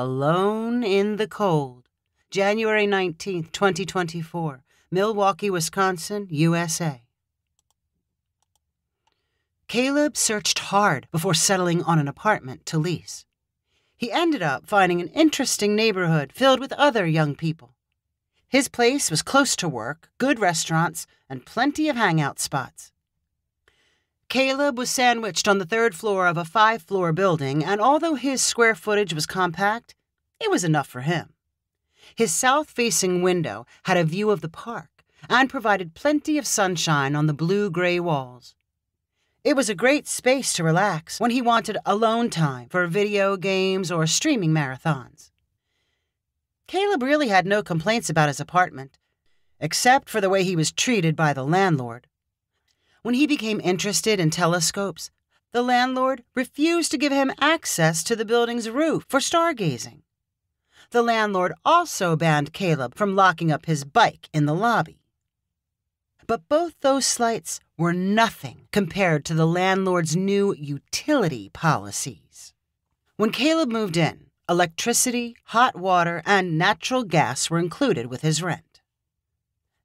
Alone in the Cold, January 19th, 2024, Milwaukee, Wisconsin, USA. Caleb searched hard before settling on an apartment to lease. He ended up finding an interesting neighborhood filled with other young people. His place was close to work, good restaurants, and plenty of hangout spots. Caleb was sandwiched on the third floor of a 5-floor building, and although his square footage was compact, it was enough for him. His south-facing window had a view of the park and provided plenty of sunshine on the blue-gray walls. It was a great space to relax when he wanted alone time for video games or streaming marathons. Caleb really had no complaints about his apartment, except for the way he was treated by the landlord. When he became interested in telescopes, the landlord refused to give him access to the building's roof for stargazing. The landlord also banned Caleb from locking up his bike in the lobby. But both those slights were nothing compared to the landlord's new utility policies. When Caleb moved in, electricity, hot water, and natural gas were included with his rent.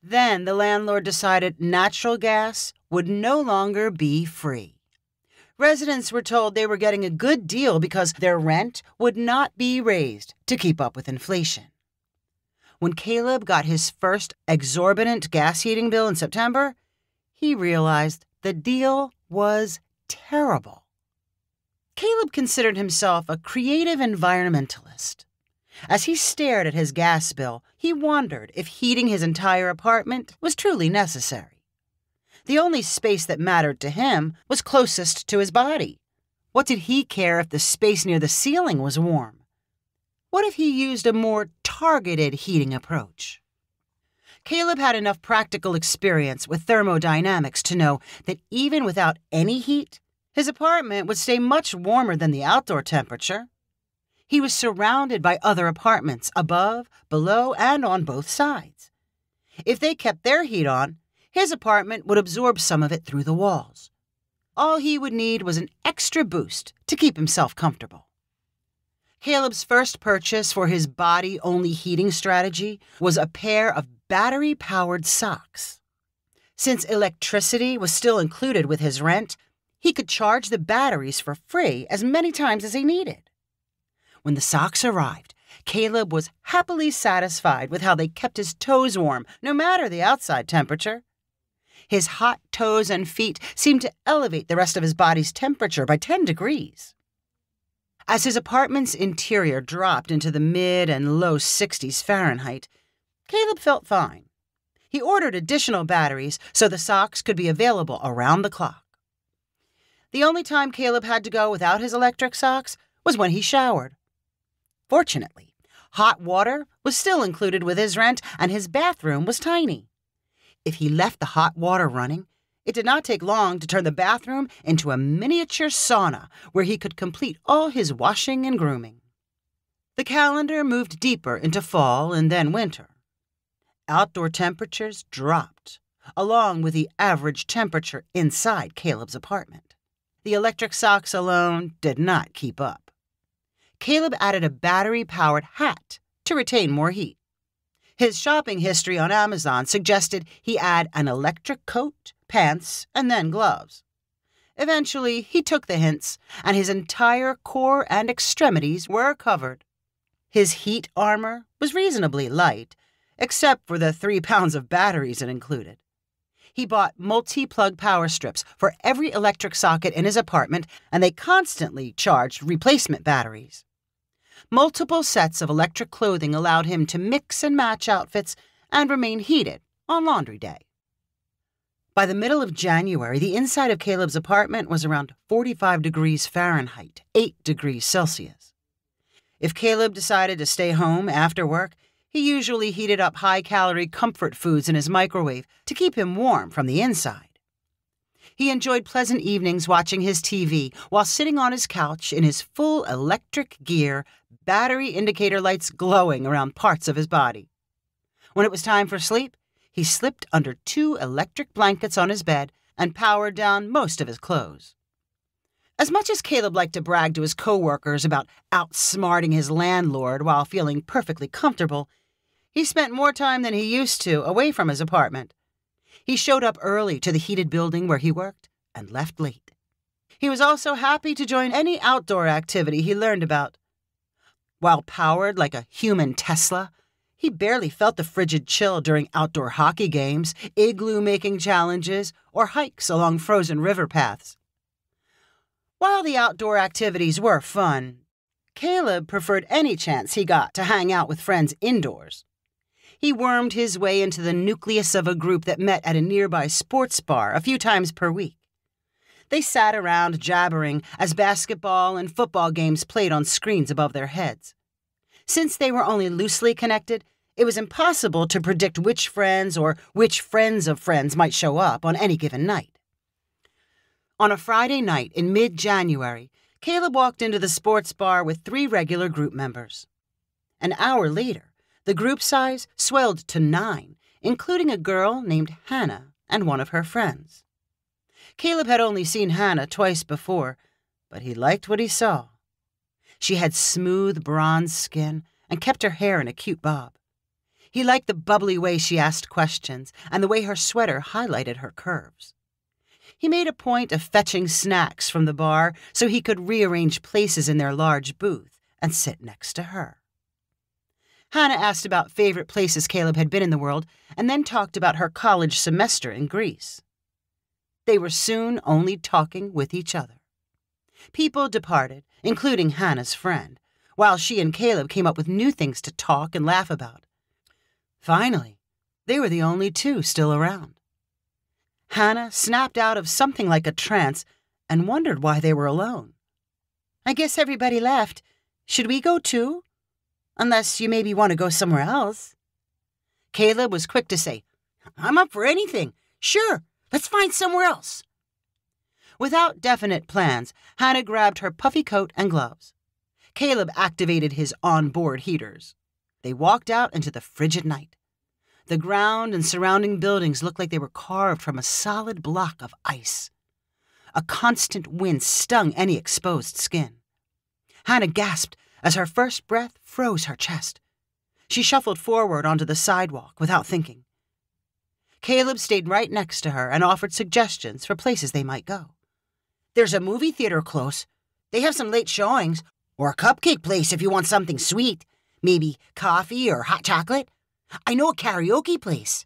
Then the landlord decided natural gas would no longer be free. Residents were told they were getting a good deal because their rent would not be raised to keep up with inflation. When Caleb got his first exorbitant gas heating bill in September, he realized the deal was terrible. Caleb considered himself a creative environmentalist. As he stared at his gas bill, he wondered if heating his entire apartment was truly necessary. The only space that mattered to him was closest to his body. What did he care if the space near the ceiling was warm? What if he used a more targeted heating approach? Caleb had enough practical experience with thermodynamics to know that even without any heat, his apartment would stay much warmer than the outdoor temperature. He was surrounded by other apartments above, below, and on both sides. If they kept their heat on, his apartment would absorb some of it through the walls. All he would need was an extra boost to keep himself comfortable. Caleb's first purchase for his body-only heating strategy was a pair of battery-powered socks. Since electricity was still included with his rent, he could charge the batteries for free as many times as he needed. When the socks arrived, Caleb was happily satisfied with how they kept his toes warm, no matter the outside temperature. His hot toes and feet seemed to elevate the rest of his body's temperature by 10 degrees. As his apartment's interior dropped into the mid and low 60s Fahrenheit, Caleb felt fine. He ordered additional batteries so the socks could be available around the clock. The only time Caleb had to go without his electric socks was when he showered. Fortunately, hot water was still included with his rent, and his bathroom was tiny. If he left the hot water running, it did not take long to turn the bathroom into a miniature sauna where he could complete all his washing and grooming. The calendar moved deeper into fall and then winter. Outdoor temperatures dropped, along with the average temperature inside Caleb's apartment. The electric socks alone did not keep up. Caleb added a battery-powered hat to retain more heat. His shopping history on Amazon suggested he add an electric coat, pants, and then gloves. Eventually, he took the hints, and his entire core and extremities were covered. His heat armor was reasonably light, except for the 3 pounds of batteries it included. He bought multi-plug power strips for every electric socket in his apartment, and they constantly charged replacement batteries. Multiple sets of electric clothing allowed him to mix and match outfits and remain heated on laundry day. By the middle of January, the inside of Caleb's apartment was around 45 degrees Fahrenheit, 8 degrees Celsius. If Caleb decided to stay home after work, he usually heated up high-calorie comfort foods in his microwave to keep him warm from the inside. He enjoyed pleasant evenings watching his TV while sitting on his couch in his full electric gear, battery indicator lights glowing around parts of his body. When it was time for sleep, he slipped under 2 electric blankets on his bed and powered down most of his clothes. As much as Caleb liked to brag to his coworkers about outsmarting his landlord while feeling perfectly comfortable, he spent more time than he used to away from his apartment. He showed up early to the heated building where he worked and left late. He was also happy to join any outdoor activity he learned about. While powered like a human Tesla, he barely felt the frigid chill during outdoor hockey games, igloo-making challenges, or hikes along frozen river paths. While the outdoor activities were fun, Caleb preferred any chance he got to hang out with friends indoors. He wormed his way into the nucleus of a group that met at a nearby sports bar a few times per week. They sat around jabbering as basketball and football games played on screens above their heads. Since they were only loosely connected, it was impossible to predict which friends or which friends of friends might show up on any given night. On a Friday night in mid-January, Caleb walked into the sports bar with 3 regular group members. An hour later, the group size swelled to 9, including a girl named Hannah and one of her friends. Caleb had only seen Hannah twice before, but he liked what he saw. She had smooth bronze skin and kept her hair in a cute bob. He liked the bubbly way she asked questions and the way her sweater highlighted her curves. He made a point of fetching snacks from the bar so he could rearrange places in their large booth and sit next to her. Hannah asked about favorite places Caleb had been in the world and then talked about her college semester in Greece. They were soon only talking with each other. People departed, including Hannah's friend, while she and Caleb came up with new things to talk and laugh about. Finally, they were the only 2 still around. Hannah snapped out of something like a trance and wondered why they were alone. "I guess everybody left. Should we go too? Unless you maybe want to go somewhere else." Caleb was quick to say, "I'm up for anything. Sure, let's find somewhere else." Without definite plans, Hannah grabbed her puffy coat and gloves. Caleb activated his onboard heaters. They walked out into the frigid night. The ground and surrounding buildings looked like they were carved from a solid block of ice. A constant wind stung any exposed skin. Hannah gasped as her first breath froze her chest. She shuffled forward onto the sidewalk without thinking. Caleb stayed right next to her and offered suggestions for places they might go. "There's a movie theater close. They have some late showings, or a cupcake place if you want something sweet. Maybe coffee or hot chocolate. I know a karaoke place."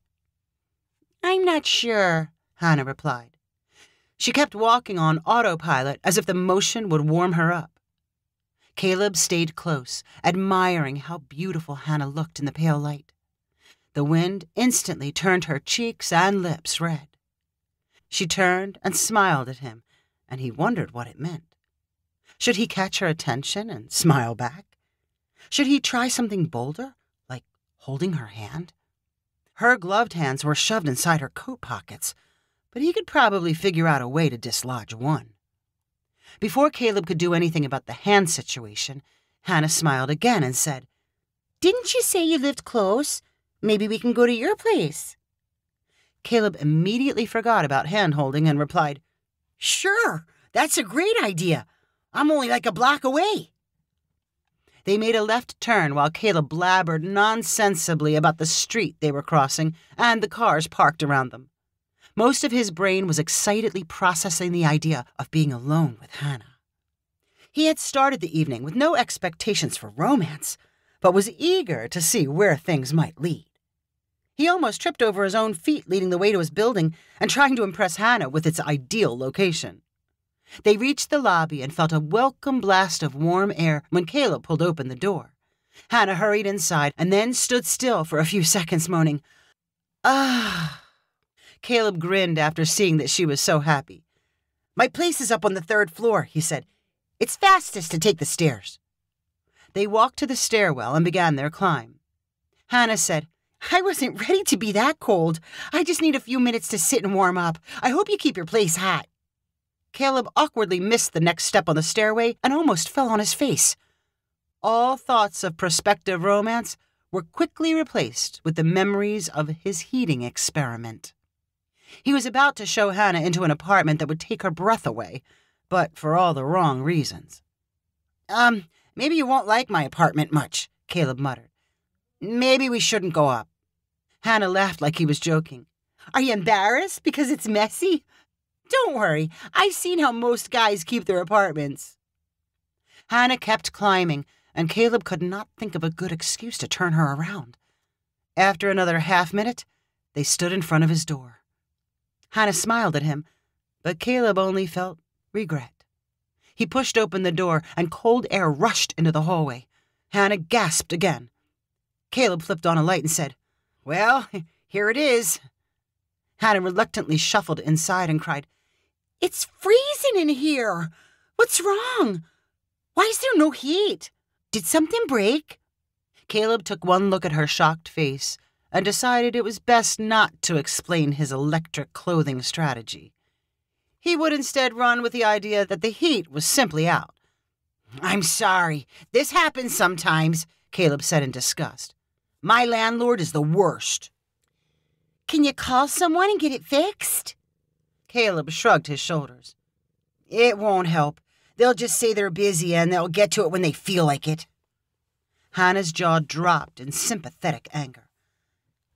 "I'm not sure," Hannah replied. She kept walking on autopilot as if the motion would warm her up. Caleb stayed close, admiring how beautiful Hannah looked in the pale light. The wind instantly turned her cheeks and lips red. She turned and smiled at him, and he wondered what it meant. Should he catch her attention and smile back? Should he try something bolder, like holding her hand? Her gloved hands were shoved inside her coat pockets, but he could probably figure out a way to dislodge one. Before Caleb could do anything about the hand situation, Hannah smiled again and said, "Didn't you say you lived close? Maybe we can go to your place." Caleb immediately forgot about hand-holding and replied, "Sure, that's a great idea. I'm only like a block away." They made a left turn while Caleb blabbered nonsensibly about the street they were crossing and the cars parked around them. Most of his brain was excitedly processing the idea of being alone with Hannah. He had started the evening with no expectations for romance, but was eager to see where things might lead. He almost tripped over his own feet leading the way to his building and trying to impress Hannah with its ideal location. They reached the lobby and felt a welcome blast of warm air when Caleb pulled open the door. Hannah hurried inside and then stood still for a few seconds, moaning, "Ah." Caleb grinned after seeing that she was so happy. "My place is up on the 3rd floor," he said. "It's fastest to take the stairs." They walked to the stairwell and began their climb. Hannah said, "I wasn't ready to be that cold. I just need a few minutes to sit and warm up. I hope you keep your place hot." Caleb awkwardly missed the next step on the stairway and almost fell on his face. All thoughts of prospective romance were quickly replaced with the memories of his heating experiment. He was about to show Hannah into an apartment that would take her breath away, but for all the wrong reasons. Maybe you won't like my apartment much, Caleb muttered. Maybe we shouldn't go up. Hannah laughed like he was joking. Are you embarrassed because it's messy? Don't worry, I've seen how most guys keep their apartments. Hannah kept climbing, and Caleb could not think of a good excuse to turn her around. After another half-minute, they stood in front of his door. Hannah smiled at him, but Caleb only felt regret. He pushed open the door, and cold air rushed into the hallway. Hannah gasped again. Caleb flipped on a light and said, Well, here it is. Hannah reluctantly shuffled inside and cried, It's freezing in here. What's wrong? Why is there no heat? Did something break? Caleb took one look at her shocked face and decided it was best not to explain his electric clothing strategy. He would instead run with the idea that the heat was simply out. I'm sorry. This happens sometimes, Caleb said in disgust. My landlord is the worst. Can you call someone and get it fixed? Caleb shrugged his shoulders. It won't help. They'll just say they're busy and they'll get to it when they feel like it. Hannah's jaw dropped in sympathetic anger.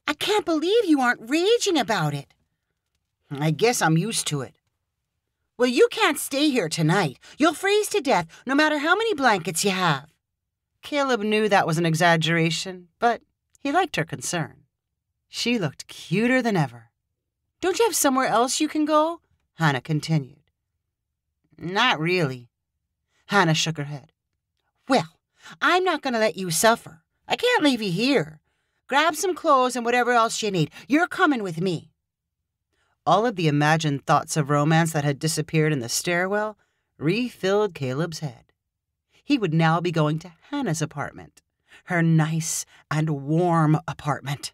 I can't believe you aren't raging about it. I guess I'm used to it. Well, you can't stay here tonight. You'll freeze to death no matter how many blankets you have. Caleb knew that was an exaggeration, but he liked her concern. She looked cuter than ever. Don't you have somewhere else you can go? Hannah continued. Not really. Hannah shook her head. Well, I'm not going to let you suffer. I can't leave you here. Grab some clothes and whatever else you need. You're coming with me. All of the imagined thoughts of romance that had disappeared in the stairwell refilled Caleb's head. He would now be going to Hannah's apartment, her nice and warm apartment.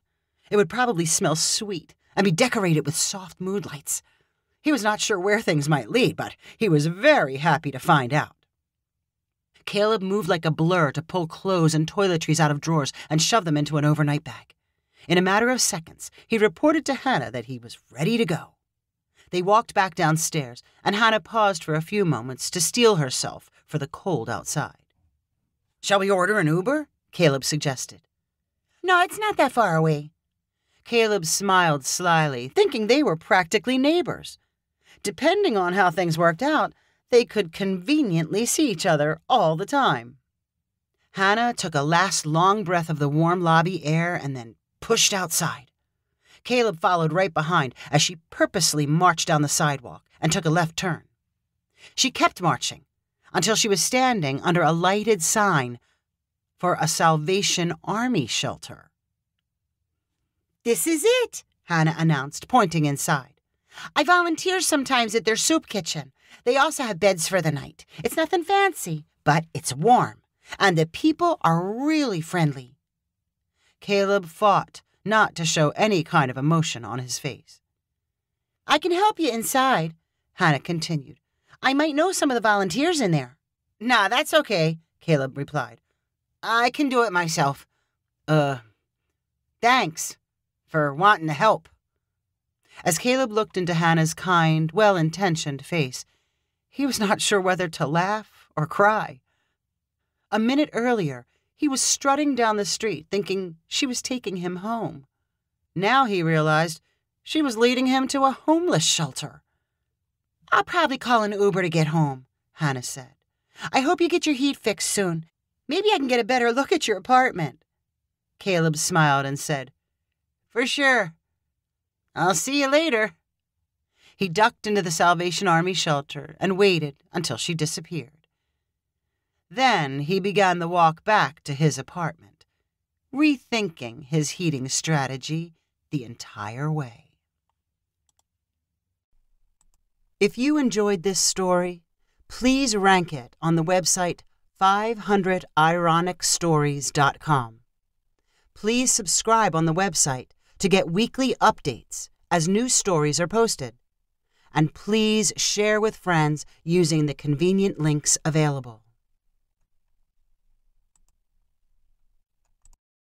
It would probably smell sweet and be decorated with soft mood lights. He was not sure where things might lead, but he was very happy to find out. Caleb moved like a blur to pull clothes and toiletries out of drawers and shove them into an overnight bag. In a matter of seconds, he reported to Hannah that he was ready to go. They walked back downstairs, and Hannah paused for a few moments to steel herself for the cold outside. Shall we order an Uber? Caleb suggested. No, it's not that far away. Caleb smiled slyly, thinking they were practically neighbors. Depending on how things worked out, they could conveniently see each other all the time. Hannah took a last long breath of the warm lobby air and then pushed outside. Caleb followed right behind as she purposely marched down the sidewalk and took a left turn. She kept marching until she was standing under a lighted sign for a Salvation Army shelter. This is it, Hannah announced, pointing inside. I volunteer sometimes at their soup kitchen. They also have beds for the night. It's nothing fancy, but it's warm, and the people are really friendly. Caleb fought not to show any kind of emotion on his face. I can help you inside, Hannah continued. I might know some of the volunteers in there. Nah, that's okay, Caleb replied. I can do it myself. Thanks for wanting to help. As Caleb looked into Hannah's kind, well-intentioned face, he was not sure whether to laugh or cry. A minute earlier, he was strutting down the street thinking she was taking him home. Now he realized she was leading him to a homeless shelter. I'll probably call an Uber to get home, Hannah said. I hope you get your heat fixed soon. Maybe I can get a better look at your apartment. Caleb smiled and said, For sure. I'll see you later. He ducked into the Salvation Army shelter and waited until she disappeared. Then he began the walk back to his apartment, rethinking his heating strategy the entire way. If you enjoyed this story, please rank it on the website 500ironicstories.com. Please subscribe on the website to get weekly updates as new stories are posted. And please share with friends using the convenient links available.